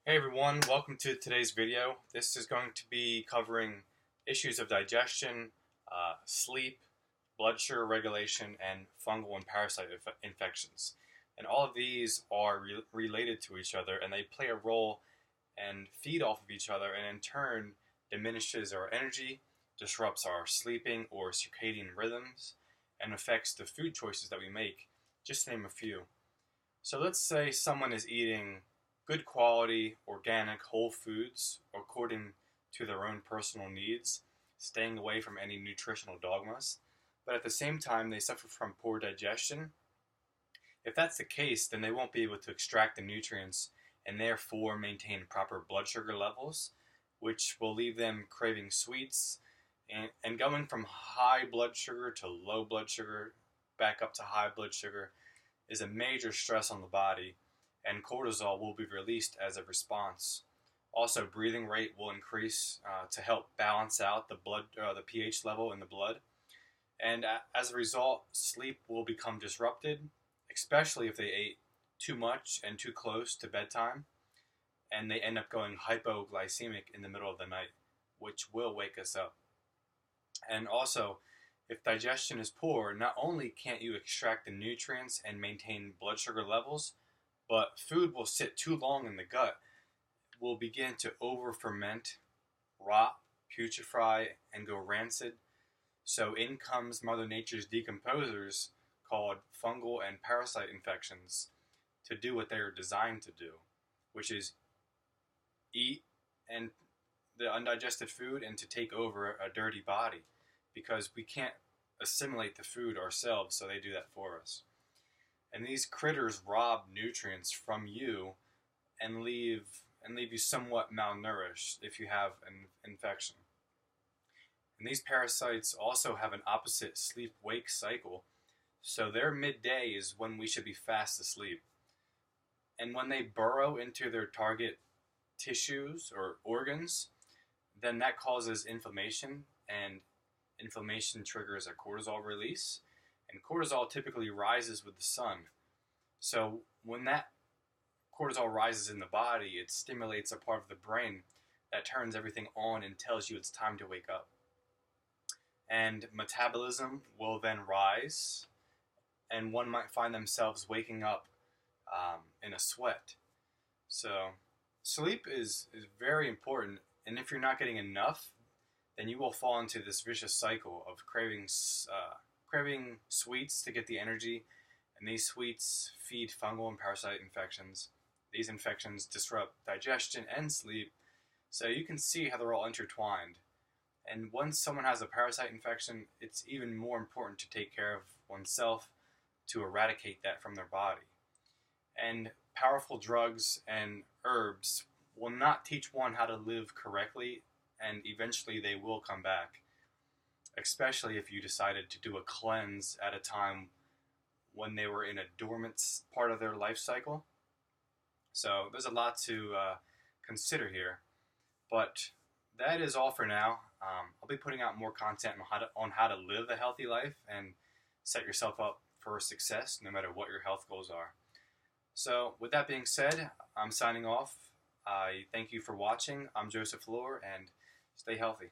Hey everyone, welcome to today's video. This is going to be covering issues of digestion, sleep, blood sugar regulation, and fungal and parasite infections. And all of these are related to each other, and they play a role and feed off of each other, and in turn diminishes our energy, disrupts our sleeping or circadian rhythms, and affects the food choices that we make, just to name a few. So let's say someone is eating good quality, organic, whole foods according to their own personal needs, staying away from any nutritional dogmas, but at the same time they suffer from poor digestion. If that's the case, then they won't be able to extract the nutrients and therefore maintain proper blood sugar levels, which will leave them craving sweets and going from high blood sugar to low blood sugar back up to high blood sugar is a major stress on the body, and cortisol will be released as a response. Also, breathing rate will increase to help balance out the pH level in the blood. And as a result, sleep will become disrupted, especially if they ate too much and too close to bedtime, and they end up going hypoglycemic in the middle of the night, which will wake us up. And also, if digestion is poor, not only can't you extract the nutrients and maintain blood sugar levels, but food will sit too long in the gut, will begin to over-ferment, rot, putrefy, and go rancid. So in comes Mother Nature's decomposers called fungal and parasite infections to do what they are designed to do, which is eat and the undigested food and to take over a dirty body, because we can't assimilate the food ourselves, so they do that for us. And these critters rob nutrients from you and leave you somewhat malnourished if you have an infection. And these parasites also have an opposite sleep-wake cycle, so their midday is when we should be fast asleep. And when they burrow into their target tissues or organs, then that causes inflammation, and inflammation triggers a cortisol release. And cortisol typically rises with the sun. So when that cortisol rises in the body, it stimulates a part of the brain that turns everything on and tells you it's time to wake up. And metabolism will then rise, and one might find themselves waking up in a sweat. So sleep is very important, and if you're not getting enough, then you will fall into this vicious cycle of craving sweets to get the energy, and these sweets feed fungal and parasite infections. These infections disrupt digestion and sleep, so you can see how they're all intertwined. And once someone has a parasite infection, it's even more important to take care of oneself to eradicate that from their body. And powerful drugs and herbs will not teach one how to live correctly, and eventually they will come back, especially if you decided to do a cleanse at a time when they were in a dormant part of their life cycle. So there's a lot to consider here, but that is all for now. I'll be putting out more content on how to live a healthy life and set yourself up for success no matter what your health goals are. So with that being said, I'm signing off. I thank you for watching. I'm Joseph Lohr, and stay healthy.